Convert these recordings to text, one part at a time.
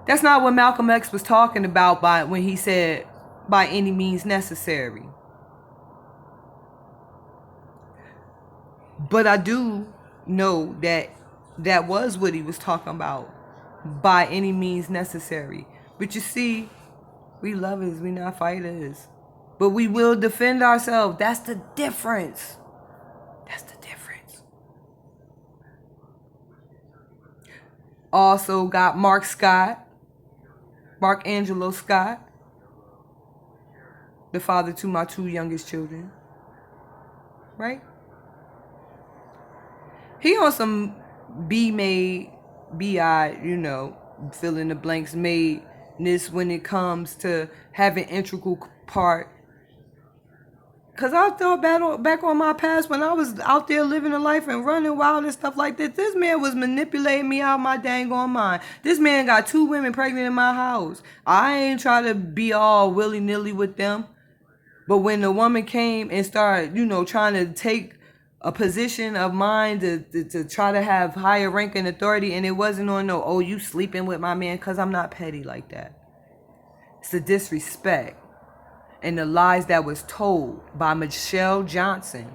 That's not what Malcolm X was talking about when he said by any means necessary. But I do know that that was what he was talking about, by any means necessary. But you see, we lovers, we not fighters. But we will defend ourselves. That's the difference. That's the difference. Also got Mark Angelo Scott, the father to my 2 youngest children. Right? He on some B.I., fill in the blanks madness when it comes to having integral part. Because I thought back on my past when I was out there living a life and running wild and stuff like that. This man was manipulating me out of my dang on mind. This man got 2 women pregnant in my house. I ain't try to be all willy-nilly with them. But when the woman came and started, trying to take a position of mine to try to have higher rank and authority, and it wasn't on no, oh, you sleeping with my man, because I'm not petty like that. It's the disrespect and the lies that was told by Michelle Johnson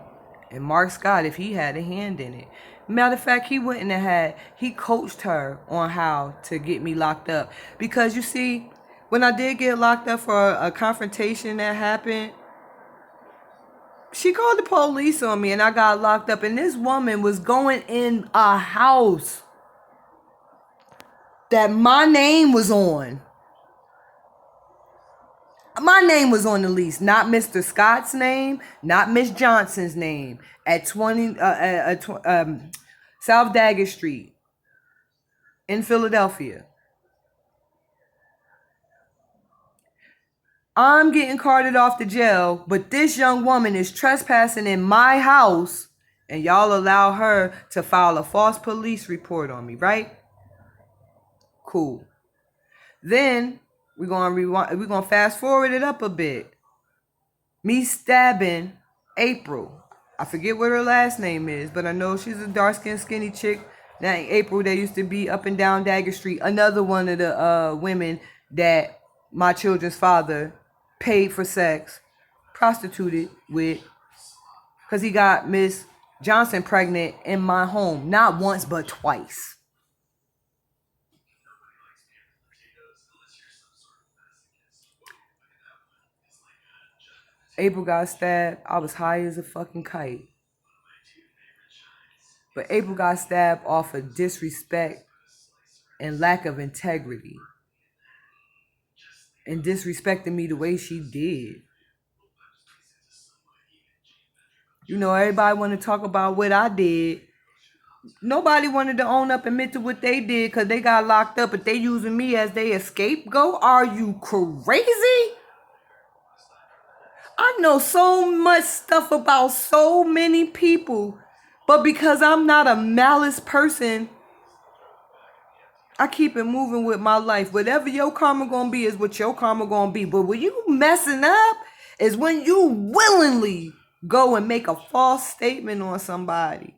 and Mark Scott, if he had a hand in it. Matter of fact, he coached her on how to get me locked up. Because you see, when I did get locked up for a confrontation that happened, she called the police on me and I got locked up. And this woman was going in a house that my name was on. My name was on the lease, not Mr. Scott's name, not Miss Johnson's name. At South Daggett Street in Philadelphia. I'm getting carted off to jail, but this young woman is trespassing in my house, and y'all allow her to file a false police report on me, right? Cool. Then we're gonna fast forward it up a bit. Me stabbing April. I forget what her last name is, but I know she's a dark-skinned, skinny chick named April that used to be up and down Dagger Street. Another one of the women that my children's father paid for sex, prostituted with, because he got Miss Johnson pregnant in my home. Not once, but twice. April got stabbed. I was high as a fucking kite. But April got stabbed off of disrespect and lack of integrity. And disrespecting me the way she did. Everybody want to talk about what I did. Nobody wanted to own up and admit to what they did because they got locked up, but they using me as their scapegoat. Are you crazy? I know so much stuff about so many people, but because I'm not a malice person, I keep it moving with my life. Whatever your karma gonna be is what your karma gonna be. But when you messing up is when you willingly go and make a false statement on somebody.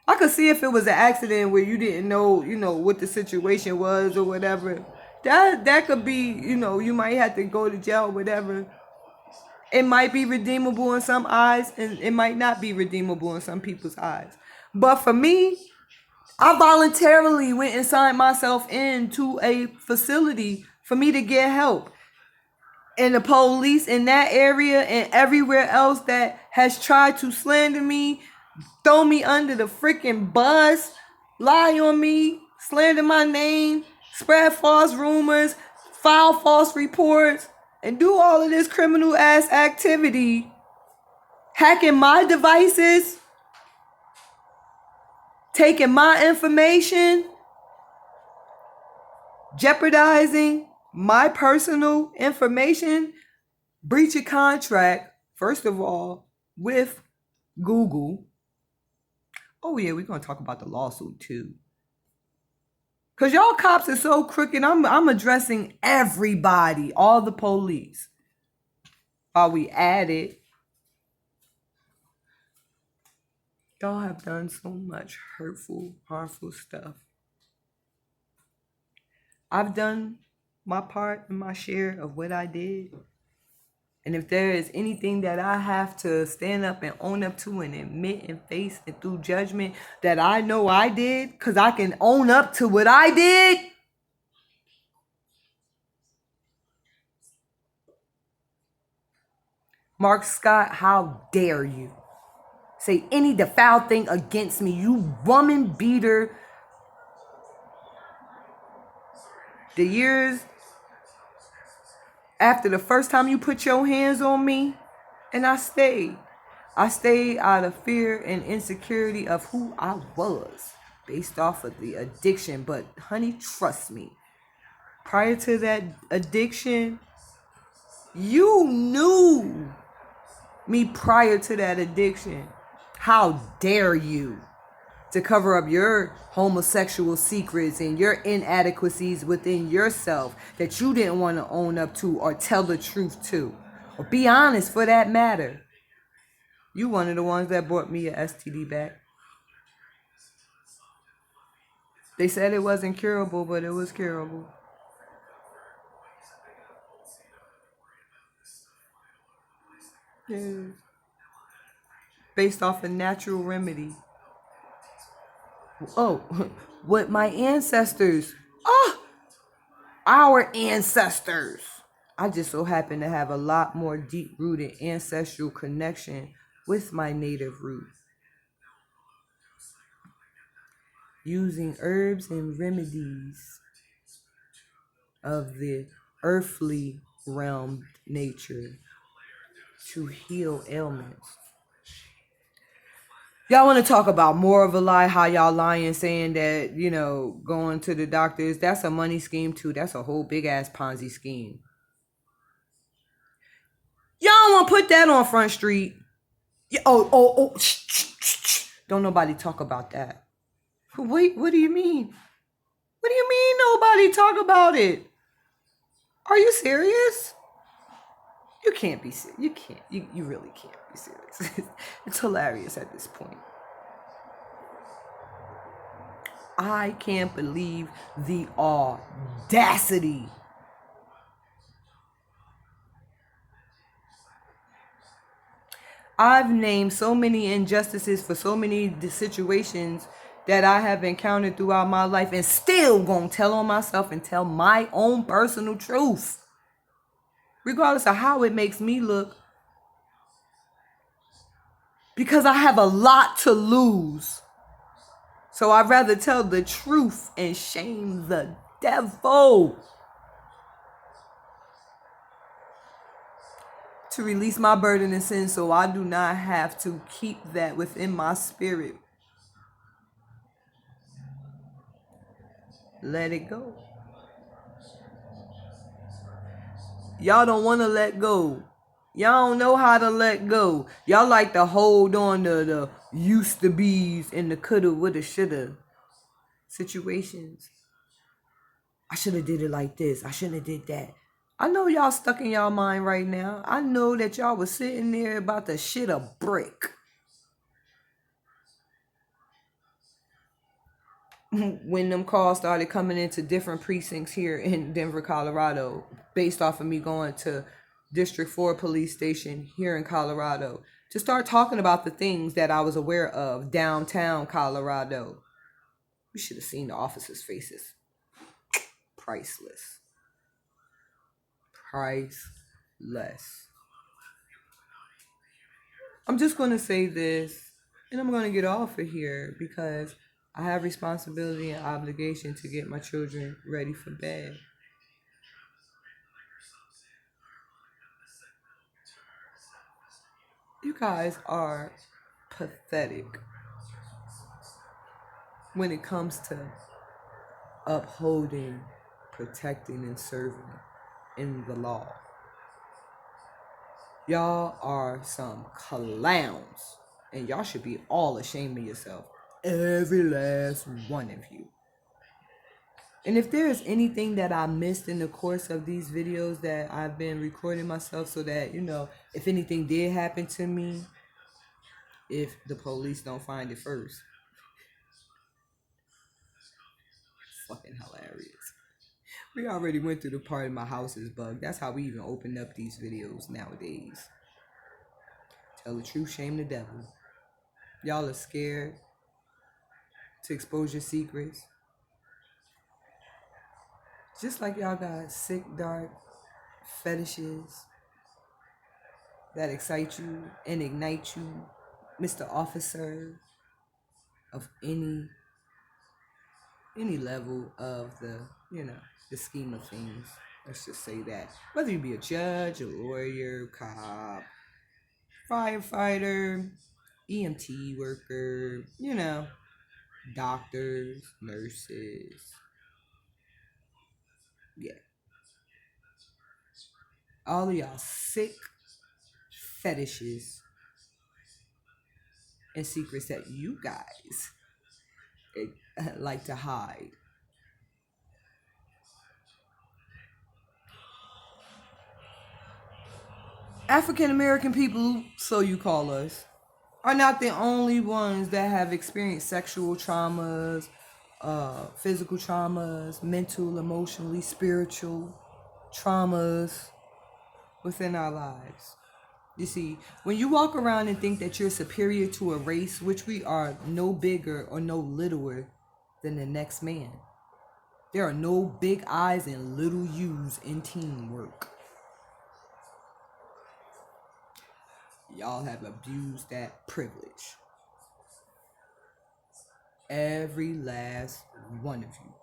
I could see if it was an accident where you didn't know, what the situation was or whatever. That could be, you might have to go to jail, whatever. It might be redeemable in some eyes, and it might not be redeemable in some people's eyes. But for me, I voluntarily went and signed myself into a facility for me to get help. And the police in that area and everywhere else that has tried to slander me, throw me under the freaking bus, lie on me, slander my name, spread false rumors, file false reports, and do all of this criminal ass activity, hacking my devices, taking my information, jeopardizing my personal information, breach of contract, first of all, with Google. Oh yeah, we're going to talk about the lawsuit too. Because y'all cops are so crooked. I'm addressing everybody, all the police. Are we at it? Y'all have done so much hurtful, harmful stuff. I've done my part and my share of what I did. And if there is anything that I have to stand up and own up to and admit and face and through judgment that I know I did, because I can own up to what I did, Mark Scott, how dare you say any foul thing against me, you woman beater. The years after the first time you put your hands on me, and I stayed. I stayed out of fear and insecurity of who I was based off of the addiction. But honey, trust me, prior to that addiction, you knew me prior to that addiction. How dare you to cover up your homosexual secrets and your inadequacies within yourself that you didn't want to own up to or tell the truth to, or be honest for that matter. You one of the ones that brought me a STD back. They said it wasn't curable, but it was curable. Yeah. Based off a natural remedy. Oh, what my ancestors. Oh, our ancestors. I just so happen to have a lot more deep-rooted ancestral connection with my native roots. Using herbs and remedies of the earthly realm nature to heal ailments. Y'all want to talk about more of a lie, how y'all lying saying that, going to the doctors, that's a money scheme too. That's a whole big ass Ponzi scheme. Y'all want to put that on Front Street. Oh. Don't nobody talk about that. Wait, what do you mean? What do you mean nobody talk about it? Are you serious? You can't be serious. You can't. You really can't be serious. It's hilarious at this point. I can't believe the audacity. I've named so many injustices for so many situations that I have encountered throughout my life and still gonna tell on myself and tell my own personal truth. Regardless of how it makes me look. Because I have a lot to lose. So I'd rather tell the truth and shame the devil. To release my burden and sin so I do not have to keep that within my spirit. Let it go. Y'all don't want to let go. Y'all don't know how to let go. Y'all like to hold on to the used to be's and the coulda, woulda, shoulda situations. I should have did it like this. I shouldn't have did that. I know y'all stuck in y'all mind right now. I know that y'all was sitting there about to shit a brick. When them calls started coming into different precincts here in Denver, Colorado, based off of me going to District 4 police station here in Colorado to start talking about the things that I was aware of downtown Colorado. You should have seen the officers' faces. Priceless. Priceless. I'm just going to say this, and I'm going to get off of here because I have responsibility and obligation to get my children ready for bed. You guys are pathetic when it comes to upholding, protecting, and serving in the law. Y'all are some clowns, and y'all should be all ashamed of yourself. Every last one of you. And if there is anything that I missed in the course of these videos that I've been recording myself so that, if anything did happen to me, if the police don't find it first. Fucking hilarious. We already went through the part of my house is bugged. That's how we even open up these videos nowadays. Tell the truth, shame the devil. Y'all are scared to expose your secrets. Just like y'all got sick, dark fetishes that excite you and ignite you, Mr. Officer of any level of the scheme of things. Let's just say that. Whether you be a judge, a lawyer, cop, firefighter, EMT worker, doctors, nurses. Yeah. All of y'all sick fetishes and secrets that you guys like to hide. African American people, so you call us, are not the only ones that have experienced sexual traumas, physical traumas, mental, emotionally, spiritual traumas within our lives. You see, when you walk around and think that you're superior to a race, which we are no bigger or no littler than the next man, there are no big I's and little U's in teamwork. Y'all have abused that privilege. Every last one of you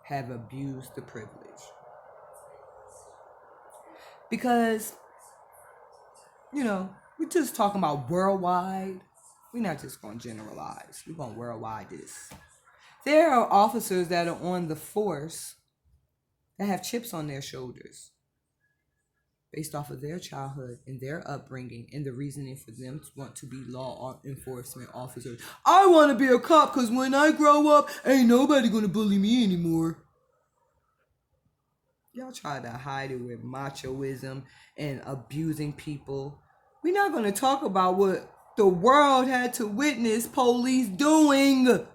have abused the privilege. Because, we're just talking about worldwide. We're not just going to generalize. We're going to worldwide this. There are officers that are on the force that have chips on their shoulders based off of their childhood and their upbringing and the reasoning for them to want to be law enforcement officers. I want to be a cop because when I grow up, ain't nobody going to bully me anymore. Y'all try to hide it with machoism and abusing people. We're not going to talk about what the world had to witness police doing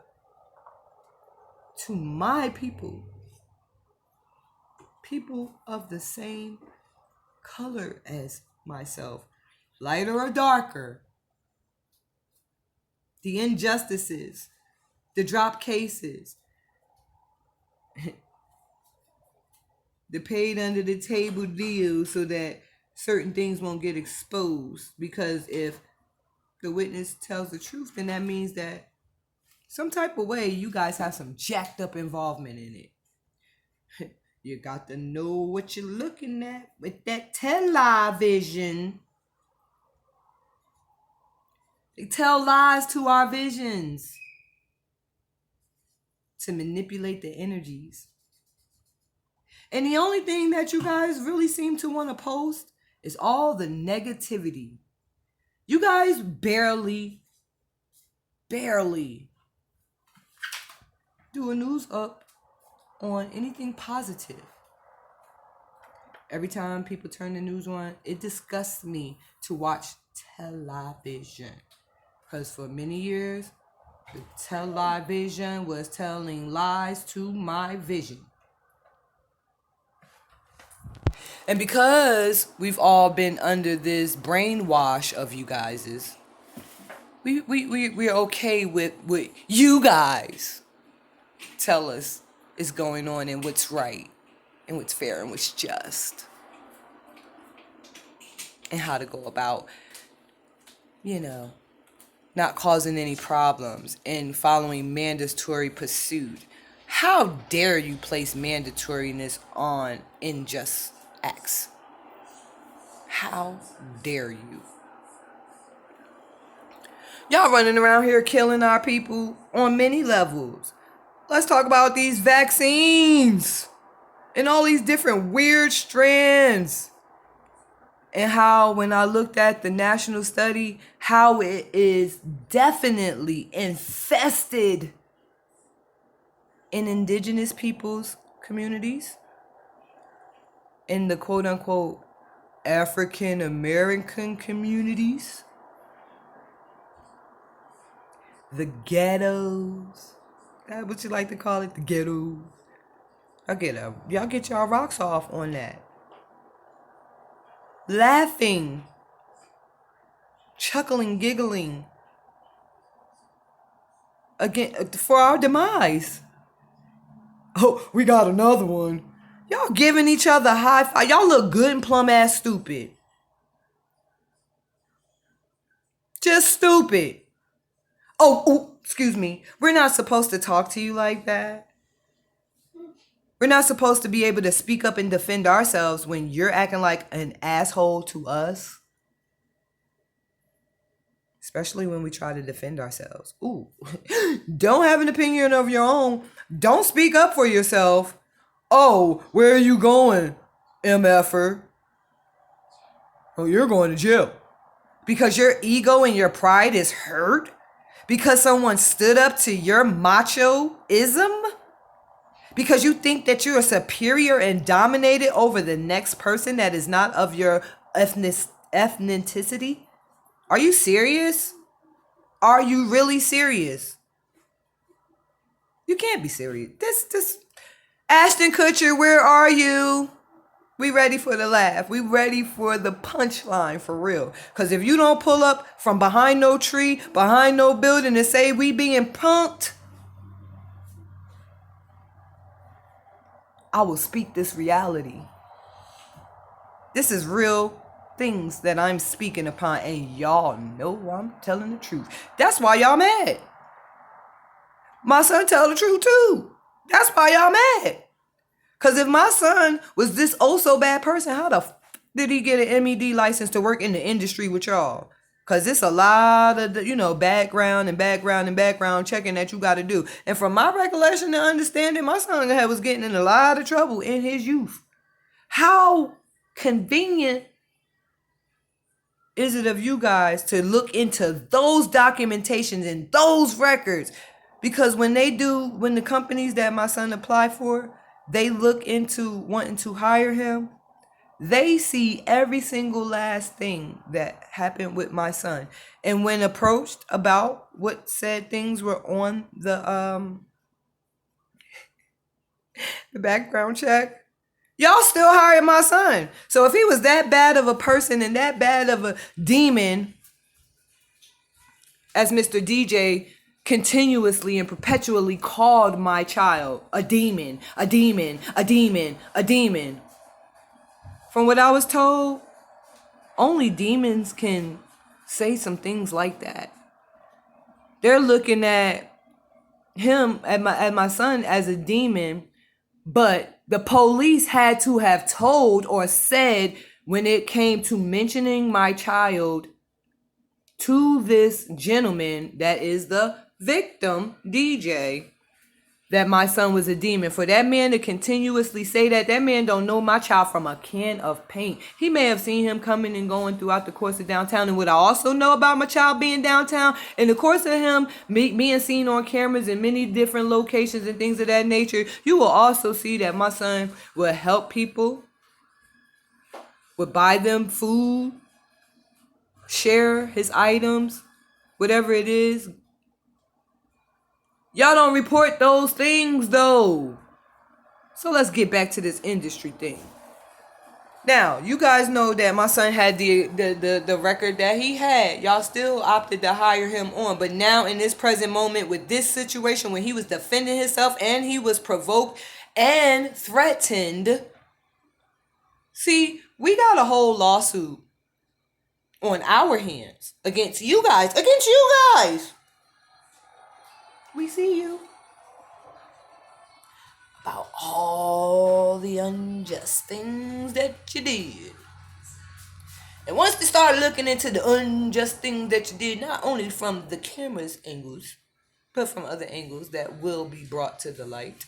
to my people. People of the same color as myself, lighter or darker. The injustices, the drop cases, the paid under the table deals so that certain things won't get exposed. Because if the witness tells the truth, then that means that some type of way you guys have some jacked up involvement in it. You got to know what you're looking at with that television. They tell lies to our visions to manipulate the energies. And the only thing that you guys really seem to want to post is all the negativity. You guys barely do a news up on anything positive. Every time people turn the news on, it disgusts me to watch television. Because for many years, the television was telling lies to my vision. And because we've all been under this brainwash of you guys', we're okay with what you guys tell us is going on and what's right and what's fair and what's just. And how to go about, not causing any problems and following mandatory pursuit. How dare you place mandatoriness on unjust acts? How dare you? Y'all running around here killing our people on many levels. Let's talk about these vaccines and all these different weird strands. And how when I looked at the national study, how it is definitely infested in indigenous people's communities, in the quote unquote African American communities, the ghettos. That's what you like to call it, the ghettos. Y'all get y'all rocks off on that. Laughing, chuckling, giggling again for our demise. Oh, we got another one. Y'all giving each other high five. Y'all look good and plum ass stupid. Just stupid. Oh, excuse me. We're not supposed to talk to you like that. We're not supposed to be able to speak up and defend ourselves when you're acting like an asshole to us. Especially when we try to defend ourselves. Ooh, don't have an opinion of your own. Don't speak up for yourself. Oh, where are you going, MFer? Oh, you're going to jail. Because your ego and your pride is hurt? Because someone stood up to your macho-ism? Because you think that you are superior and dominated over the next person that is not of your ethnicity? Are you serious? Are you really serious? You can't be serious. This Ashton Kutcher, where are you? We ready for the laugh. We ready for the punchline for real. Because if you don't pull up from behind no tree, behind no building and say we being punked, I will speak this reality. This is real things that I'm speaking upon, and y'all know I'm telling the truth. That's why y'all mad. My son tell the truth too. That's why y'all mad. Because if my son was this oh so bad person, how the did he get an MED license to work in the industry with y'all? Because it's a lot of, background checking that you got to do. And from my recollection and understanding, my son was getting in a lot of trouble in his youth. How convenient is it of you guys to look into those documentations and those records? Because when the companies that my son applied for, they look into wanting to hire him, they see every single last thing that happened with my son. And when approached about what said things were on the background check, y'all still hired my son. So if he was that bad of a person and that bad of a demon, as Mr. DJ continuously and perpetually called my child a demon, a demon, a demon, a demon. From what I was told, only demons can say some things like that. They're looking at him, at my son, as a demon, but the police had to have told or said when it came to mentioning my child to this gentleman that is the victim, DJ, that my son was a demon. For that man to continuously say that man don't know my child from a can of paint. He may have seen him coming and going throughout the course of downtown. And what I also know about my child being downtown, in the course of him being seen on cameras in many different locations and things of that nature, you will also see that my son will help people, would buy them food, share his items, whatever it is. Y'all don't report those things though. So let's get back to this industry thing. Now, you guys know that my son had the record that he had. Y'all still opted to hire him on. But now in this present moment with this situation when he was defending himself and he was provoked and threatened. See, we got a whole lawsuit on our hands against you guys. We see you. About all the unjust things that you did. And once they started looking into the unjust things that you did, not only from the camera's angles, but from other angles that will be brought to the light,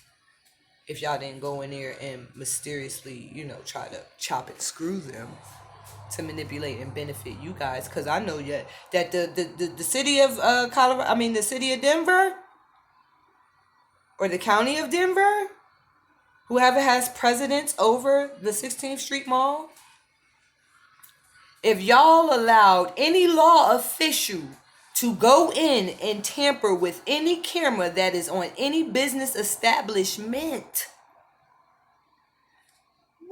if y'all didn't go in there and mysteriously, try to chop and screw them to manipulate and benefit you guys. Because I know that the city of Colorado, the city of Denver, or the county of Denver, whoever has precedence over the 16th Street Mall, if y'all allowed any law official to go in and tamper with any camera that is on any business establishment,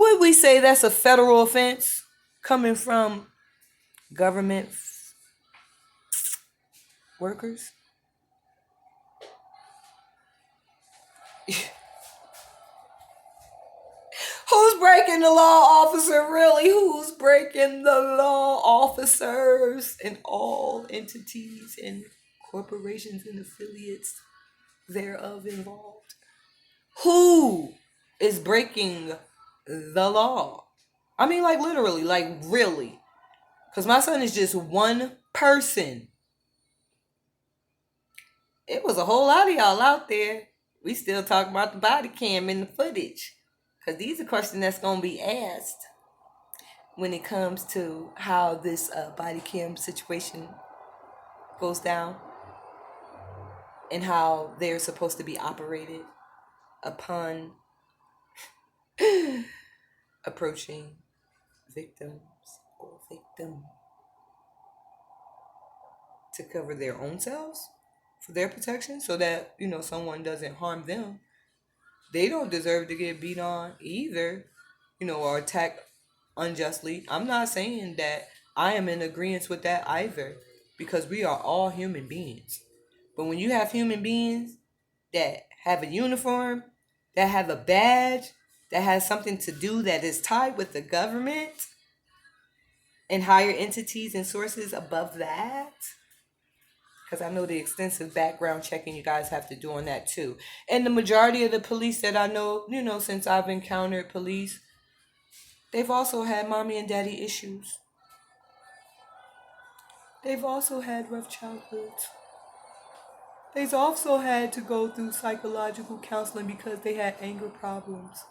would we say that's a federal offense coming from government workers? Who's breaking the law, officer? Really? Who's breaking the law? Officers and all entities and corporations and affiliates thereof involved. Who is breaking the law? I mean, like literally, like really. Because my son is just one person. It was a whole lot of y'all out there. We still talking about the body cam and the footage. Because these are questions that's going to be asked when it comes to how this body cam situation goes down and how they're supposed to be operated upon approaching victims or victim to cover their own selves for their protection so that, someone doesn't harm them. They don't deserve to get beat on either, or attacked unjustly. I'm not saying that I am in agreement with that either, because we are all human beings. But when you have human beings that have a uniform, that have a badge, that has something to do that is tied with the government and higher entities and sources above that, because I know the extensive background checking you guys have to do on that too. And the majority of the police that I know, since I've encountered police, they've also had mommy and daddy issues. They've also had rough childhoods. They've also had to go through psychological counseling because they had anger problems.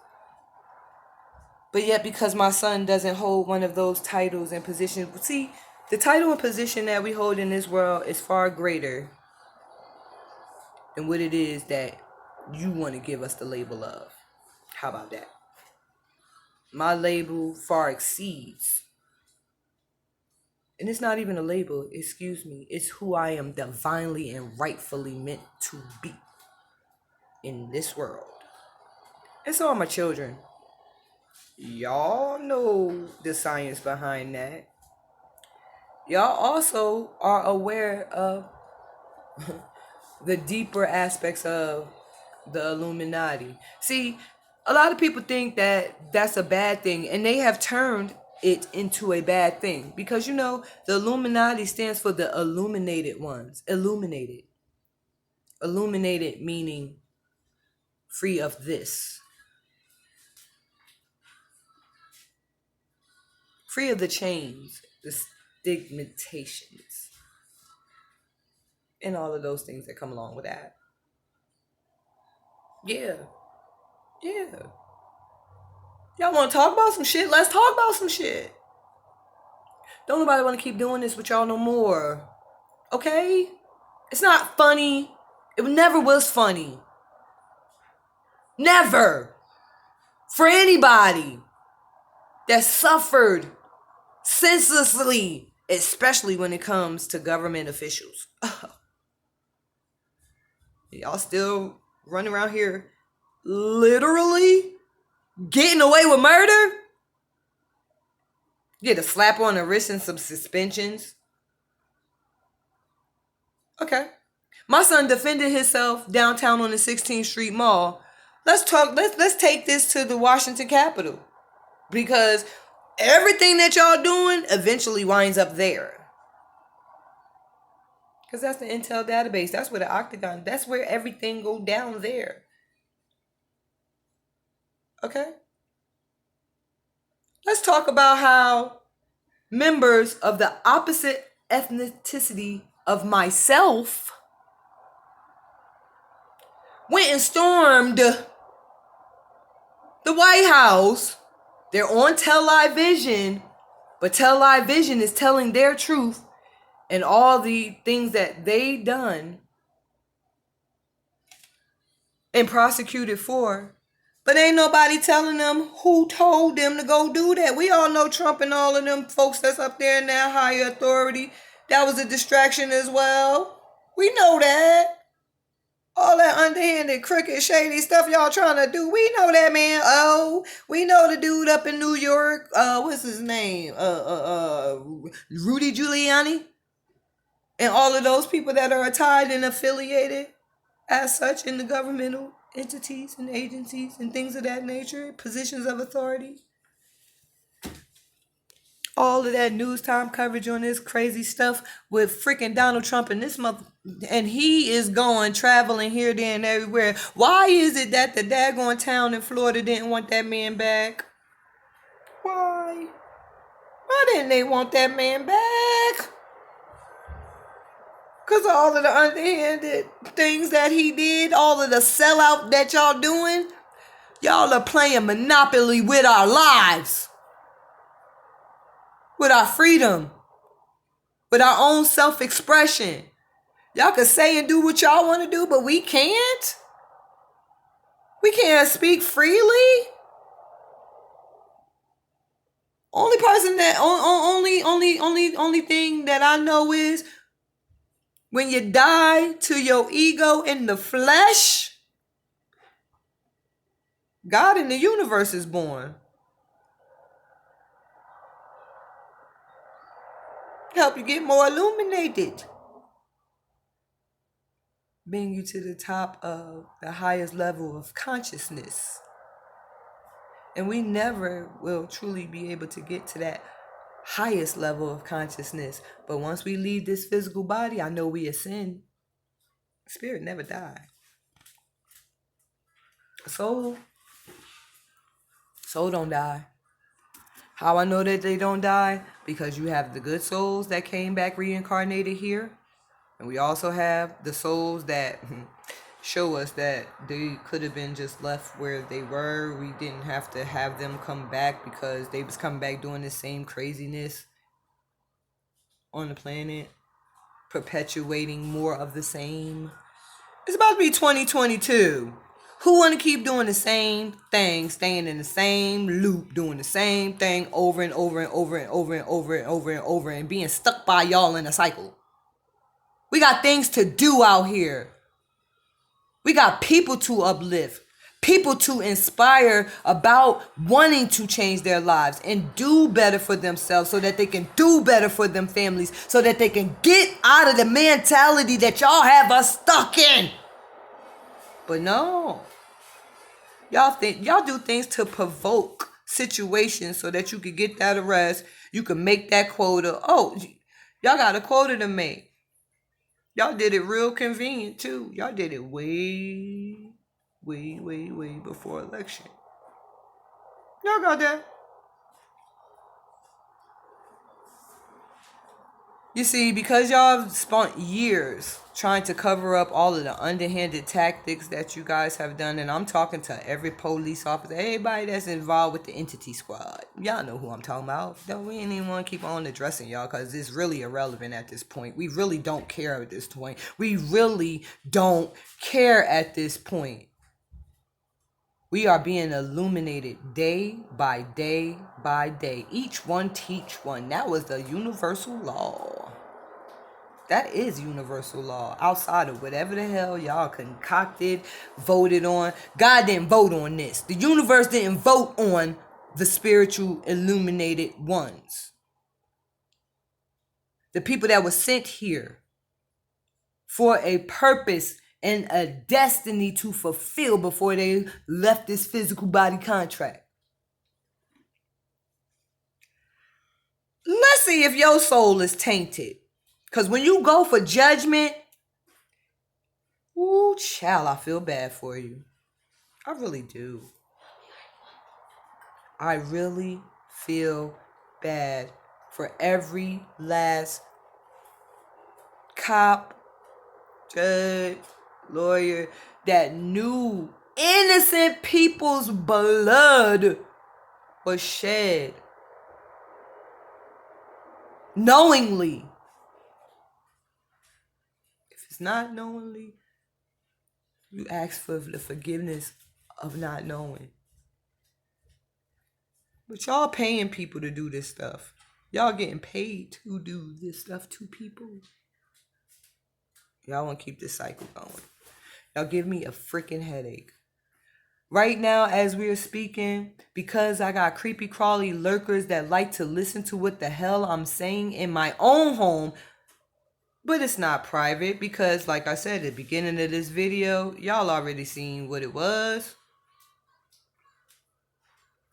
But yet, because my son doesn't hold one of those titles and positions, see, the title and position that we hold in this world is far greater than what it is that you want to give us the label of. How about that? My label far exceeds. And it's not even a label, excuse me. It's who I am divinely and rightfully meant to be in this world. And so are my children. Y'all know the science behind that. Y'all also are aware of the deeper aspects of the Illuminati. See, a lot of people think that that's a bad thing, and they have turned it into a bad thing. Because, the Illuminati stands for the illuminated ones. Illuminated. Illuminated meaning free of this. Free of the chains, the stigmatizations, and all of those things that come along with that. Yeah. Y'all want to talk about some shit? Let's talk about some shit. Don't nobody want to keep doing this with y'all no more. Okay? It's not funny. It never was funny. Never. For anybody that suffered senselessly, especially when it comes to government officials. Y'all still running around here literally getting away with murder? Get a slap on the wrist and some suspensions. Okay. My son defended himself downtown on the 16th Street Mall. Let's take this to the Washington Capitol. Because everything that y'all doing eventually winds up there. Because that's the Intel database. That's where the Octagon, that's where everything go down there. Okay? Let's talk about how members of the opposite ethnicity of myself went and stormed the White House. They're on television, but television is telling their truth and all the things that they done and prosecuted for. But ain't nobody telling them who told them to go do that. We all know Trump and all of them folks that's up there in that higher authority. That was a distraction as well. We know that. All that underhanded, crooked, shady stuff y'all trying to do. We know that, man. Oh, we know the dude up in New York. What's his name? Rudy Giuliani. And all of those people that are tied and affiliated as such in the governmental entities and agencies and things of that nature, positions of authority. All of that news time coverage on this crazy stuff with freaking Donald Trump and this mother, and he is going traveling here, there, and everywhere. Why is it that the daggone town in Florida didn't want that man back? Why? Why didn't they want that man back? Because of all of the underhanded things that he did, all of the sellout that y'all doing. Y'all are playing Monopoly with our lives, with our freedom, with our own self-expression. Y'all can say and do what y'all want to do, but we can't. We can't speak freely. Only person that only thing that I know is when you die to your ego in the flesh, God in the universe is born. Help you get more illuminated. Bring you to the top of the highest level of consciousness. And we never will truly be able to get to that highest level of consciousness. But once we leave this physical body, I know we ascend. Spirit never die. Soul don't die. How I know that they don't die? Because you have the good souls that came back reincarnated here. And we also have the souls that show us that they could have been just left where they were. We didn't have to have them come back because they was coming back doing the same craziness on the planet, perpetuating more of the same. It's about to be 2022. Who want to keep doing the same thing, staying in the same loop, doing the same thing over and over and over and over and over and over and over and being stuck by y'all in a cycle? We got things to do out here. We got people to uplift, people to inspire about wanting to change their lives and do better for themselves so that they can do better for them families, so that they can get out of the mentality that y'all have us stuck in. But no. Y'all do things to provoke situations so that you can get that arrest, you can make that quota. Oh, y'all got a quota to make. Y'all did it real convenient too. Y'all did it way before election. Y'all got that. You see, because y'all spent years trying to cover up all of the underhanded tactics that you guys have done, and I'm talking to every police officer, everybody that's involved with the entity squad. Y'all know who I'm talking about. We ain't even want to keep on addressing y'all because it's really irrelevant at this point. We really don't care at this point. We really don't care at this point. We are being illuminated day by day by day. Each one teach one. That was the universal law. That is universal law. Outside of whatever the hell y'all concocted, voted on. God didn't vote on this. The universe didn't vote on the spiritual illuminated ones. The people that were sent here for a purpose and a destiny to fulfill before they left this physical body contract. Let's see if your soul is tainted. Because when you go for judgment, ooh, child, I feel bad for you. I really do. I really feel bad for every last cop, judge, lawyer that knew innocent people's blood was shed knowingly. If it's not knowingly, you ask for the forgiveness of not knowing. But y'all paying people to do this stuff. Y'all getting paid to do this stuff to people. Y'all want to keep this cycle going. Y'all give me a freaking headache. Right now, as we are speaking, because I got creepy crawly lurkers that like to listen to what the hell I'm saying in my own home, but it's not private because, like I said at the beginning of this video, y'all already seen what it was.